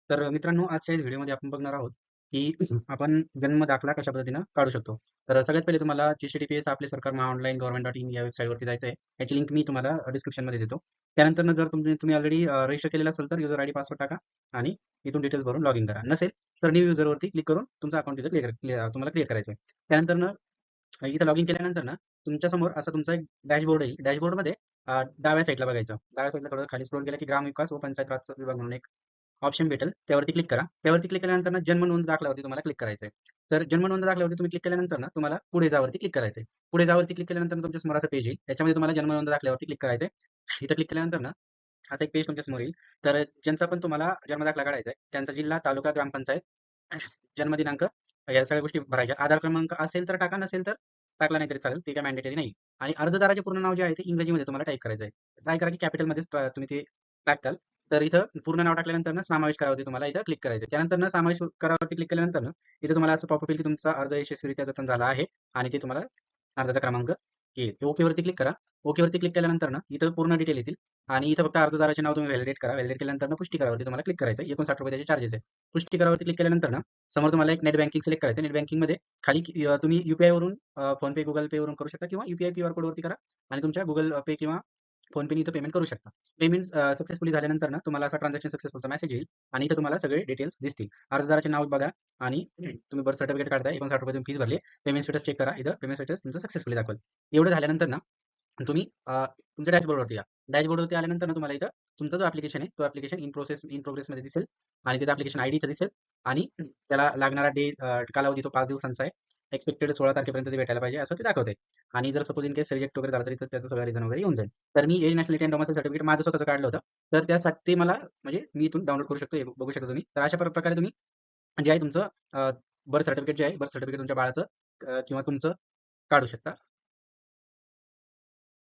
तर मित्रांनो, आजच्या या व्हिडिओमध्ये आपण बघणार आहोत, की आपण जन्म दाखला कशा पद्धतीनं काढू शकतो. तर सगळ्यात पहिले तुम्हाला HTTPS आपले सरकार महाऑनलाईन गव्हर्नमेंट.इन या वेबसाईटवरती जायचं आहे. याची लिंक मी तुम्हाला डिस्क्रिप्शनमध्ये देतो. त्यानंतर जर तुम्ही ऑलरेडी रजिस्टर केलेलं असेल तर युजर आयडी पासवर्ड टाका आणि इथून डिटेल्स भरून लॉगिन करा. नसेल तर न्यू युजरवरती क्लिक करून तुमचं अकाउंट तिथे तुम्हाला क्लिअर करायचं आहे. त्यानंतर इथं लॉगिन केल्यानंतर तुमच्यासमोर असा तुमचा एक डॅशबोर्ड येईल. डॅशबोर्डमध्ये डाव्या साईडला बघायचं. डाव्या साईडला थोडं खाली स्क्रोल केलं की ग्रामविकास व पंचायत राज विभाग म्हणून एक ऑप्शन भेटेल. त्यावरती क्लिक करा. त्यावरती क्लिक केल्यानंतर जन्म नोंद दाखल्यावरती तुम्हाला क्लिक करायचं आहे. तर जन्म नोंद दाखल्यावरती तुम्ही क्लिक केल्यानंतर तुम्हाला पुढे जावरती क्लिक करायचं आहे. पुढे जावरती क्लिक केल्यानंतर तुमच्या समोर असं पेज येईल. त्याच्यामध्ये तुम्हाला जन्म नोंद दाखल्यावरती क्लिक करायचं आहे. इथं क्लिक केल्यानंतर असं एक पेज तुमच्या समोर येईल. तर ज्यांचा पण तुम्हाला जन्म दाखला काढायचा आहे, त्यांचा जिल्हा, तालुका, ग्रामपंचायत, जन्मदिनांक या सगळ्या गोष्टी भरायच्या. आधार क्रमांक असेल तर टाका, नसेल तर टाकला नाही तरी चालेल. ते काही मॅन्डेटरी नाही. आणि अर्जदाराचे पूर्ण नाव जे आहे ते इंग्रजीमध्ये तुम्हाला टाइप करायचं आहे. ट्राय करा की कॅपिटलमध्येच तुम्ही ते टाकताल. तर इथं पूर्ण नाव टाकल्यानंतर समावेश करावरती तुम्हाला इथं क्लिक करायचं आहे. त्यानंतर समावेश करावरती क्लिक केल्यानंतर इथे तुम्हाला असं पॉपअप येईल की तुमचा अर्ज यशस्वीरित्या जतन झाला आहे आणि ते तुम्हाला अर्जाचा क्रमांक येईल. ओकेवरती क्लिक करा. ओकेवरती क्लिक केल्यानंतर इथं पूर्ण डिटेल येतील आणि इथं फक्त अर्जदाराचे नाव तुम्ही व्हॅलिडेट करा. व्हॅलिडेट केल्यानंतर पुष्टी करावरती तुम्हाला क्लिक करायचं आहे. ₹59 त्याचे चार्जेस आहे. पुष्टी करावरती क्लिक केल्यानंतर समोर तुम्हाला एक नेट बँकिंग सिलेक्ट करायचं. नेट बँकिंगमध्ये खाली तुम्ही UPI वरून फोनपे, गुगल पे वरून करू शकता किंवा UPI क्यूआर कोडवरती करा आणि तुमच्या गुगल पे किंवा फोनपेने इथं पेमेंट करू शकता. पेमेंट सक्सेसफुली झाल्यानंतर तुमला असा ट्रान्झॅक्शन सक्सेसफुलचा मेसेज येईल आणि इथं तुम्हाला सगळे डिटेल्स दिसतील. अर्जदाराचे नाव बघा आणि तुम्ही बर्थ सर्टिफिकेट काढताय. ₹59 तुम्ही फीस भरली. पेमेंट स्टेटस चेक करा. इथं पेमेंट स्टेटस तुमचं सक्सेसफुली दाखवेल. एवढं झाल्यानंतर तुम्ही तुमच्या डॅशबोर्डवरती या. डॅशबोर्डवरती आल्यानंतर तुम्हाला इथं तुमचा जो ॲप्लिकेशन आहे, तो ॲप्लिकेशन इन प्रोग्रेसमध्ये दिसेल आणि त्याचा ॲप्लिकेशन आयडी इथं दिसेल आणि त्याला लागणारा कालावधी तो 5 दिवसांचा आहे. एक्सपेक्टेड 16 तारखेपर्यंत ते भेटायला पाहिजे असं ते दाखवतंय. आणि जर सपोज इन केस रिजेक्ट वगैरे झालं तर त्याचं सगळं रिझन वगैरे येऊन जाईल. तर me as, nationality and domicile certificate माझं स्वतःचं काढलं होतं. तर त्यासाठी ते मला म्हणजे मी इथून डाउनलोड करू शकतो. हे बघू शकता तुम्ही. तर अशा प्रकारे तुम्ही जे आहे तुमचं बर्थ सर्टिफिकेट जे आहे, बर्थ सर्टिफिकेट तुमच्या बाळाचं किंवा तुमचं काढू शकता.